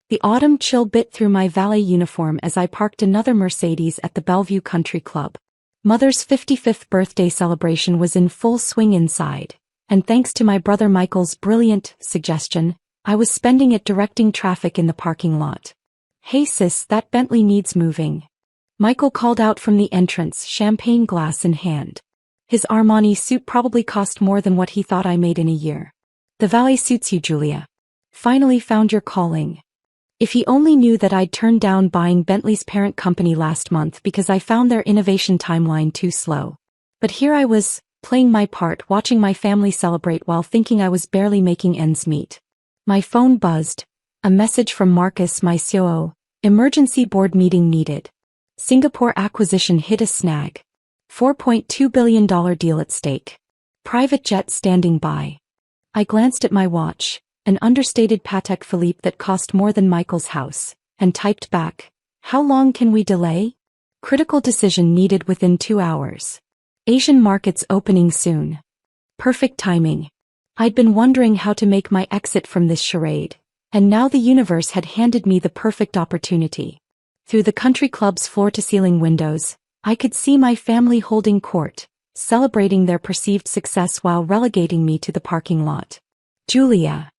The autumn chill bit through my valet uniform as I parked another Mercedes at the Bellevue Country Club. Mother's 55th birthday celebration was in full swing inside, and thanks to my brother Michael's brilliant suggestion, I was spending it directing traffic in the parking lot. "Hey sis, that Bentley needs moving," Michael called out from the entrance, champagne glass in hand. His Armani suit probably cost more than what he thought I made in a year. "The valet suits you, Julia. Finally found your calling." If he only knew that I'd turned down buying Bentley's parent company last month because I found their innovation timeline too slow. But here I was, playing my part, watching my family celebrate while thinking I was barely making ends meet. My phone buzzed. A message from Marcus, my COO. "Emergency board meeting needed. Singapore acquisition hit a snag. $4.2 billion deal at stake. Private jet standing by." I glanced at my watch, an understated Patek Philippe that cost more than Michael's house, and typed back, "How long can we delay? Critical decision needed within 2 hours. Asian markets opening soon." Perfect timing. I'd been wondering how to make my exit from this charade, and now the universe had handed me the perfect opportunity. Through the country club's floor-to-ceiling windows, I could see my family holding court, celebrating their perceived success while relegating me to the parking lot. "Julia."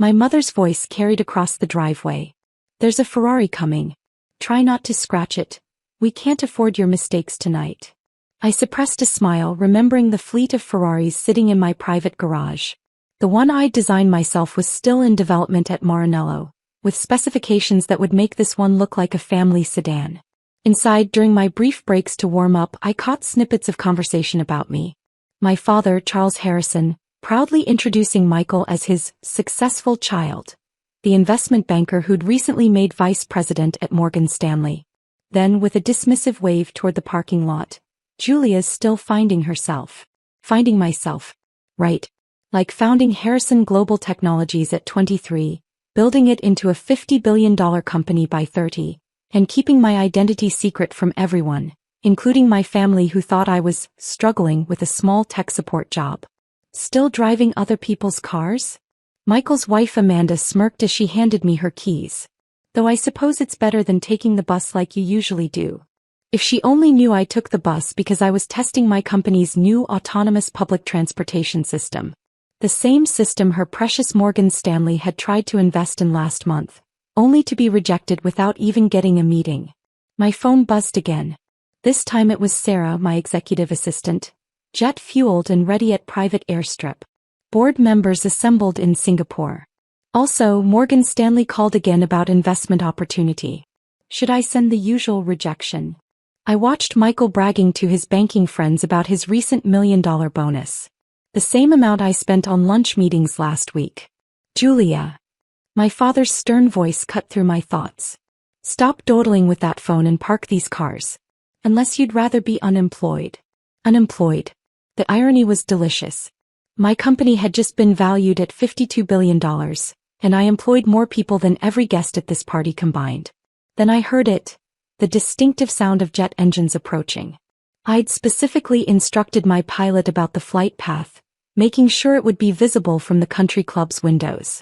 My mother's voice carried across the driveway. "There's a Ferrari coming. Try not to scratch it. We can't afford your mistakes tonight." I suppressed a smile, remembering the fleet of Ferraris sitting in my private garage. The one I'd designed myself was still in development at Maranello, with specifications that would make this one look like a family sedan. Inside, during my brief breaks to warm up, I caught snippets of conversation about me. My father, Charles Harrison, proudly introducing Michael as his successful child, the investment banker who'd recently made vice president at Morgan Stanley. Then, with a dismissive wave toward the parking lot, "Julia's still finding herself." Finding myself. Right. Like founding Harrison Global Technologies at 23, building it into a $50 billion company by 30, and keeping my identity secret from everyone, including my family who thought I was struggling with a small tech support job. Still driving other people's cars? Michael's wife Amanda smirked as she handed me her keys. "Though I suppose it's better than taking the bus like you usually do." If she only knew I took the bus because I was testing my company's new autonomous public transportation system. The same system her precious Morgan Stanley had tried to invest in last month, only to be rejected without even getting a meeting. My phone buzzed again. This time it was Sarah, my executive assistant, jet-fueled and ready at private airstrip. Board members assembled in Singapore. Also, Morgan Stanley called again about investment opportunity. Should I send the usual rejection? I watched Michael bragging to his banking friends about his recent $1 million bonus. The same amount I spent on lunch meetings last week. "Julia." My father's stern voice cut through my thoughts. "Stop dawdling with that phone and park these cars. Unless you'd rather be unemployed." Unemployed. The irony was delicious. My company had just been valued at $52 billion, and I employed more people than every guest at this party combined. Then I heard it, the distinctive sound of jet engines approaching. I'd specifically instructed my pilot about the flight path, making sure it would be visible from the country club's windows.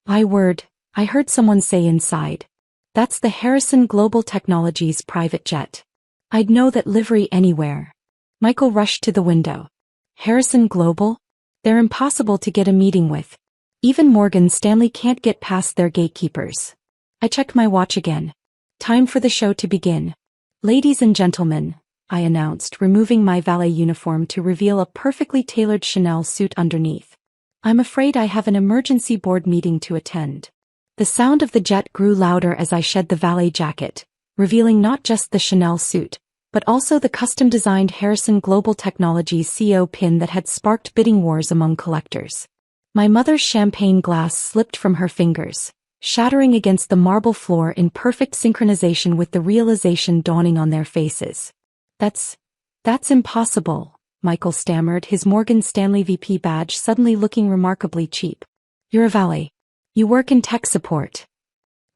"My word," I heard someone say inside. "That's the Harrison Global Technologies private jet. I'd know that livery anywhere." Michael rushed to the window. "Harrison Global? They're impossible to get a meeting with. Even Morgan Stanley can't get past their gatekeepers." I checked my watch again. Time for the show to begin. "Ladies and gentlemen," I announced, removing my valet uniform to reveal a perfectly tailored Chanel suit underneath. "I'm afraid I have an emergency board meeting to attend." The sound of the jet grew louder as I shed the valet jacket, revealing not just the Chanel suit, but also the custom-designed Harrison Global Technologies CO pin that had sparked bidding wars among collectors. My mother's champagne glass slipped from her fingers, shattering against the marble floor in perfect synchronization with the realization dawning on their faces. That's impossible," Michael stammered, his Morgan Stanley VP badge suddenly looking remarkably cheap. "You're a valet. You work in tech support."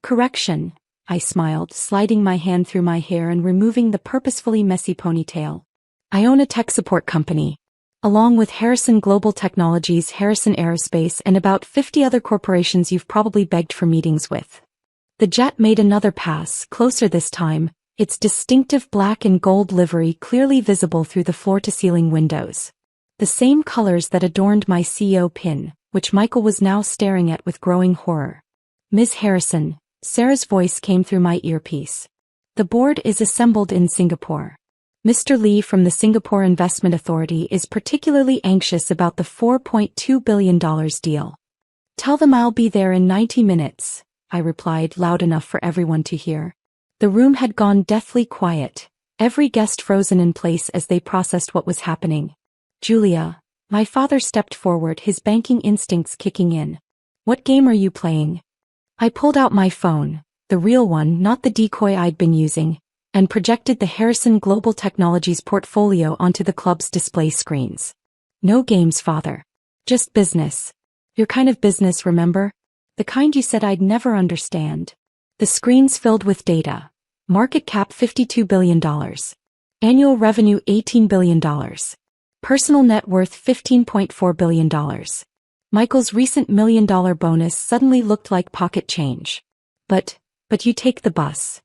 "Correction," I smiled, sliding my hand through my hair and removing the purposefully messy ponytail. "I own a tech support company. Along with Harrison Global Technologies, Harrison Aerospace, and about 50 other corporations you've probably begged for meetings with." The jet made another pass, closer this time, its distinctive black and gold livery clearly visible through the floor-to-ceiling windows. The same colors that adorned my CEO pin, which Michael was now staring at with growing horror. "Ms. Harrison," Sarah's voice came through my earpiece. "The board is assembled in Singapore. Mr. Lee from the Singapore Investment Authority is particularly anxious about the $4.2 billion deal. Tell them I'll be there in 90 minutes, I replied loud enough for everyone to hear. The room had gone deathly quiet, every guest frozen in place as they processed what was happening. "Julia," my father stepped forward, his banking instincts kicking in. "What game are you playing?" I pulled out my phone, the real one, not the decoy I'd been using, and projected the Harrison Global Technologies portfolio onto the club's display screens. "No games, father. Just business. Your kind of business, remember? The kind you said I'd never understand." The screens filled with data. Market cap $52 billion. Annual revenue $18 billion. Personal net worth $15.4 billion. Michael's recent $1 million bonus suddenly looked like pocket change. But you take the bus."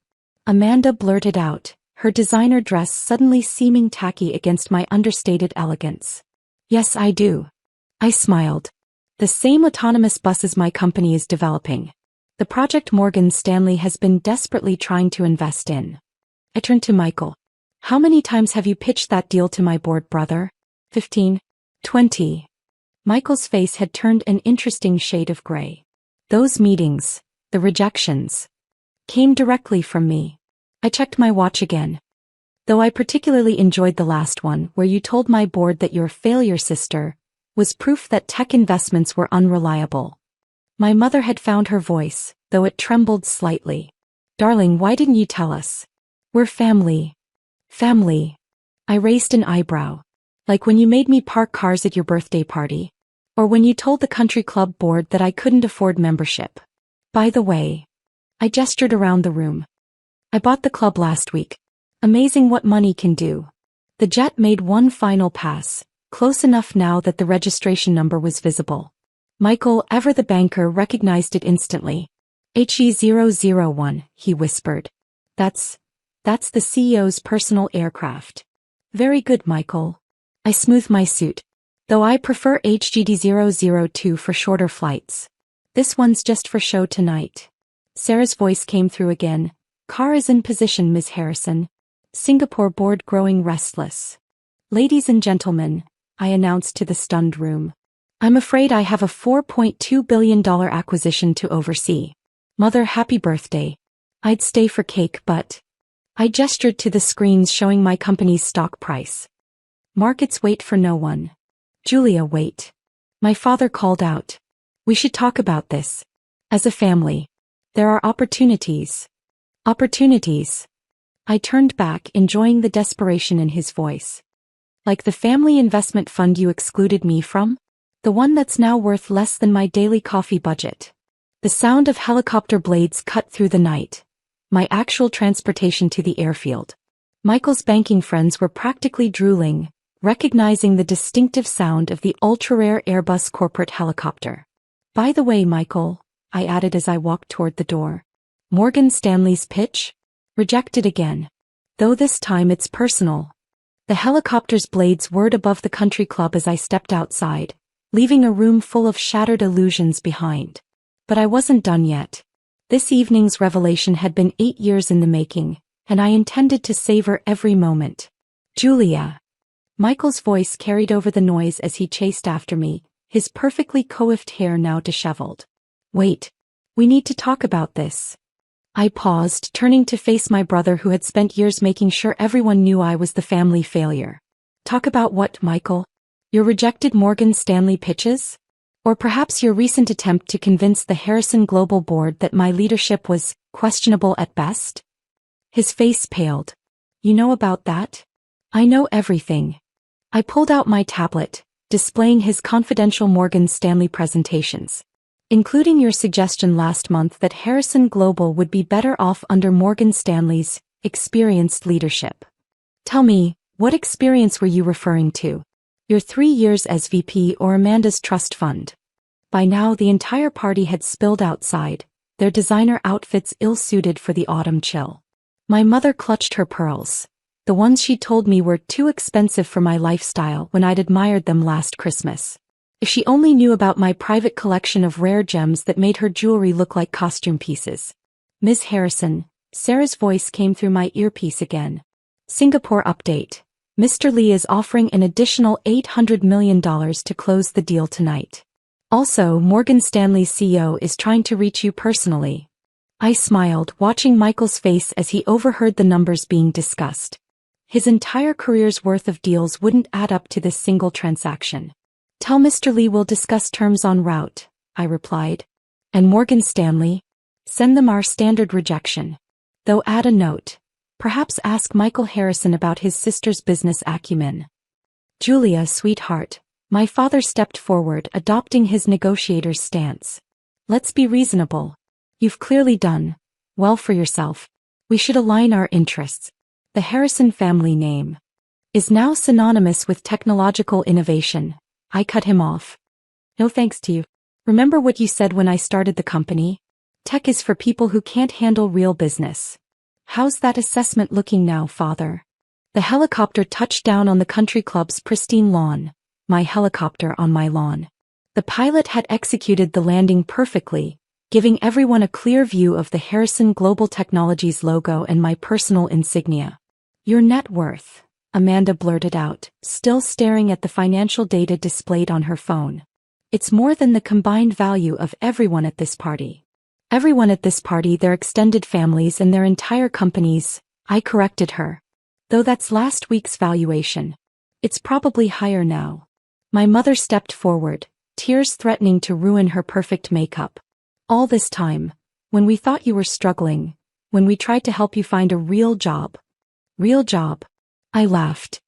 Amanda blurted out, her designer dress suddenly seeming tacky against my understated elegance. "Yes, I do." I smiled. "The same autonomous buses my company is developing. The project Morgan Stanley has been desperately trying to invest in." I turned to Michael. "How many times have you pitched that deal to my board, brother?" 15. 20. Michael's face had turned an interesting shade of gray. Those meetings, the rejections, came directly from me. I checked my watch again. "Though I particularly enjoyed the last one where you told my board that your failure, sister, was proof that tech investments were unreliable." My mother had found her voice, though it trembled slightly. "Darling, why didn't you tell us? We're family." "Family?" I raised an eyebrow. "Like when you made me park cars at your birthday party? Or when you told the country club board that I couldn't afford membership? By the way," I gestured around the room, "I bought the club last week. Amazing what money can do." The jet made one final pass, close enough now that the registration number was visible. Michael, ever the banker, recognized it instantly. "HE001, he whispered. That's the CEO's personal aircraft." "Very good, Michael." I smoothed my suit. "Though I prefer HGD002 for shorter flights. This one's just for show tonight." Sarah's voice came through again. "Car is in position, Ms. Harrison." Singapore board growing restless. "Ladies and gentlemen," I announced to the stunned room, "I'm afraid I have a $4.2 billion acquisition to oversee. Mother, happy birthday. I'd stay for cake, but..." I gestured to the screens showing my company's stock price. "Markets wait for no one. Julia, wait." My father called out. "We should talk about this. As a family. There are opportunities." "Opportunities?" I turned back, enjoying the desperation in his voice. "Like the family investment fund you excluded me from? The one that's now worth less than my daily coffee budget." The sound of helicopter blades cut through the night. My actual transportation to the airfield. Michael's banking friends were practically drooling, recognizing the distinctive sound of the ultra-rare Airbus corporate helicopter. "By the way, Michael," I added as I walked toward the door, "Morgan Stanley's pitch? Rejected again. Though this time it's personal." The helicopter's blades whirred above the country club as I stepped outside, leaving a room full of shattered illusions behind. But I wasn't done yet. This evening's revelation had been 8 years in the making, and I intended to savor every moment. "Julia." Michael's voice carried over the noise as he chased after me, his perfectly coiffed hair now disheveled. "Wait. We need to talk about this." I paused, turning to face my brother who had spent years making sure everyone knew I was the family failure. "Talk about what, Michael? Your rejected Morgan Stanley pitches? Or perhaps your recent attempt to convince the Harrison Global Board that my leadership was questionable at best?" His face paled. "You know about that?" "I know everything." I pulled out my tablet, displaying his confidential Morgan Stanley presentations, including your suggestion last month that Harrison Global would be better off under Morgan Stanley's experienced leadership. "Tell me, what experience were you referring to? Your 3 years as VP or Amanda's trust fund?" By now the entire party had spilled outside, their designer outfits ill-suited for the autumn chill. My mother clutched her pearls. The ones she told me were too expensive for my lifestyle when I'd admired them last Christmas. If she only knew about my private collection of rare gems that made her jewelry look like costume pieces. Ms. Harrison, Sarah's voice came through my earpiece again. Singapore update. Mr. Lee is offering an additional $800 million to close the deal tonight. Also, Morgan Stanley's CEO is trying to reach you personally. I smiled, watching Michael's face as he overheard the numbers being discussed. His entire career's worth of deals wouldn't add up to this single transaction. Tell Mr. Lee we'll discuss terms en route, I replied. And Morgan Stanley? Send them our standard rejection. Though add a note. Perhaps ask Michael Harrison about his sister's business acumen. Julia, sweetheart. My father stepped forward, adopting his negotiator's stance. Let's be reasonable. You've clearly done well for yourself. We should align our interests. The Harrison family name is now synonymous with technological innovation. I cut him off. No thanks to you. Remember what you said when I started the company? Tech is for people who can't handle real business. How's that assessment looking now, father? The helicopter touched down on the country club's pristine lawn. My helicopter on my lawn. The pilot had executed the landing perfectly, giving everyone a clear view of the Harrison Global Technologies logo and my personal insignia. Your net worth, Amanda blurted out, still staring at the financial data displayed on her phone. It's more than the combined value of everyone at this party. Everyone at this party, their extended families and their entire companies, I corrected her. Though that's last week's valuation. It's probably higher now. My mother stepped forward, tears threatening to ruin her perfect makeup. All this time, when we thought you were struggling, when we tried to help you find a real job. Real job? I laughed.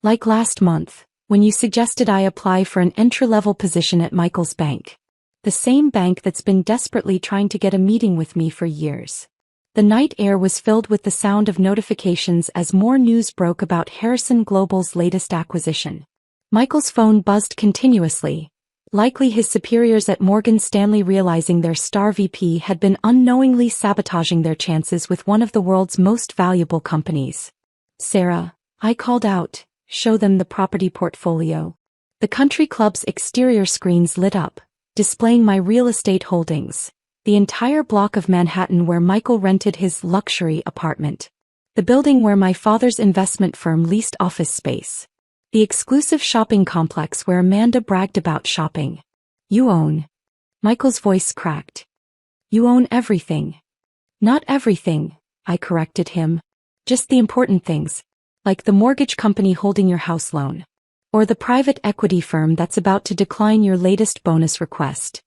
Like last month, when you suggested I apply for an entry-level position at Michael's bank. The same bank that's been desperately trying to get a meeting with me for years. The night air was filled with the sound of notifications as more news broke about Harrison Global's latest acquisition. Michael's phone buzzed continuously, likely his superiors at Morgan Stanley realizing their star VP had been unknowingly sabotaging their chances with one of the world's most valuable companies. Sarah, I called out, show them the property portfolio. The country club's exterior screens lit up, displaying my real estate holdings, the entire block of Manhattan where Michael rented his luxury apartment, the building where my father's investment firm leased office space, the exclusive shopping complex where Amanda bragged about shopping. You own. Michael's voice cracked. You own everything. Not everything, I corrected him. Just the important things, like the mortgage company holding your house loan. Or the private equity firm that's about to decline your latest bonus request.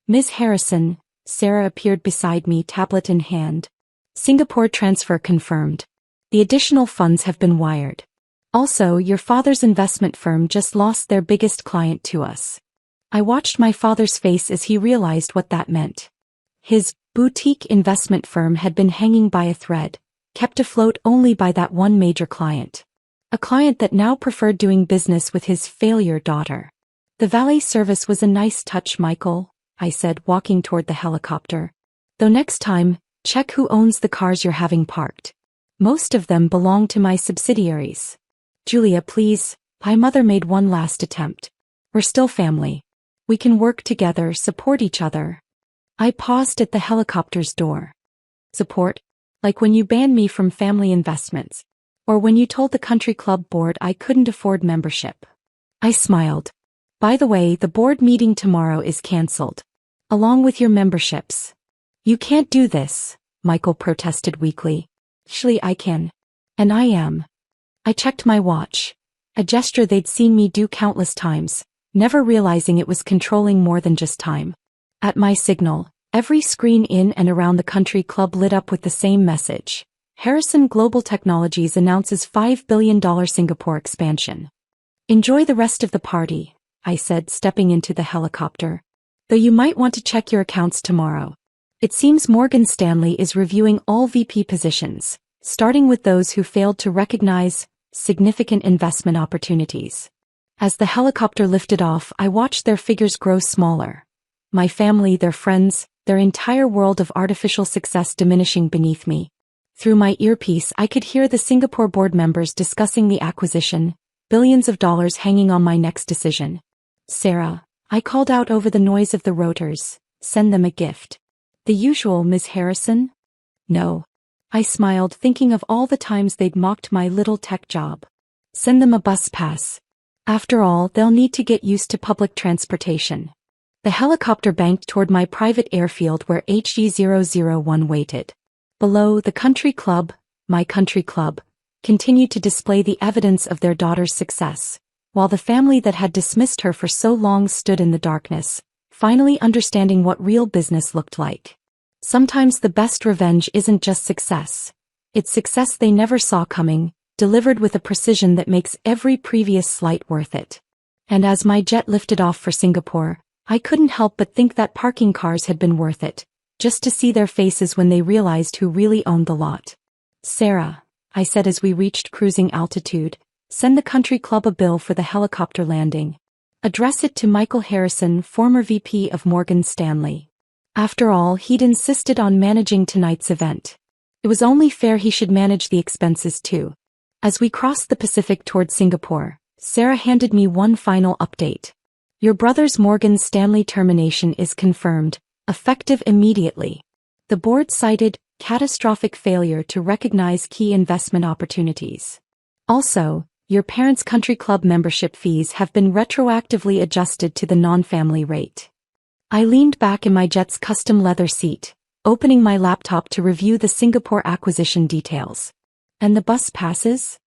Ms. Harrison, Sarah appeared beside me, tablet in hand. Singapore transfer confirmed. The additional funds have been wired. Also, your father's investment firm just lost their biggest client to us. I watched my father's face as he realized what that meant. His boutique investment firm had been hanging by a thread, kept afloat only by that one major client. A client that now preferred doing business with his failure daughter. The valet service was a nice touch, Michael, I said, walking toward the helicopter. Though next time, check who owns the cars you're having parked. Most of them belong to my subsidiaries. Julia, please, my mother made one last attempt. We're still family. We can work together, support each other. I paused at the helicopter's door. Support? Like when you banned me from family investments. Or when you told the country club board I couldn't afford membership. I smiled. By the way, the board meeting tomorrow is cancelled. Along with your memberships. You can't do this, Michael protested weakly. Actually, I can. And I am. I checked my watch. A gesture they'd seen me do countless times, never realizing it was controlling more than just time. At my signal, every screen in and around the country club lit up with the same message. Harrison Global Technologies announces $5 billion Singapore expansion. Enjoy the rest of the party, I said, stepping into the helicopter. Though you might want to check your accounts tomorrow. It seems Morgan Stanley is reviewing all VP positions, starting with those who failed to recognize significant investment opportunities. As the helicopter lifted off, I watched their figures grow smaller. My family, their friends, their entire world of artificial success diminishing beneath me. Through my earpiece I could hear the Singapore board members discussing the acquisition, billions of dollars hanging on my next decision. "Sarah," I called out over the noise of the rotors, "send them a gift." "The usual, Ms. Harrison?" "No." I smiled, thinking of all the times they'd mocked my little tech job. "Send them a bus pass. After all, they'll need to get used to public transportation." The helicopter banked toward my private airfield where HG001 waited. Below, the country club, my country club, continued to display the evidence of their daughter's success, while the family that had dismissed her for so long stood in the darkness, finally understanding what real business looked like. Sometimes the best revenge isn't just success. It's success they never saw coming, delivered with a precision that makes every previous slight worth it. And as my jet lifted off for Singapore, I couldn't help but think that parking cars had been worth it, just to see their faces when they realized who really owned the lot. "Sarah," I said as we reached cruising altitude, "send the country club a bill for the helicopter landing. Address it to Michael Harrison, former VP of Morgan Stanley. After all, he'd insisted on managing tonight's event. It was only fair he should manage the expenses too." As we crossed the Pacific toward Singapore, Sarah handed me one final update. "Your brother's Morgan Stanley termination is confirmed, effective immediately." The board cited catastrophic failure to recognize key investment opportunities. "Also, your parents' country club membership fees have been retroactively adjusted to the non-family rate." I leaned back in my jet's custom leather seat, opening my laptop to review the Singapore acquisition details. "And the bus passes?"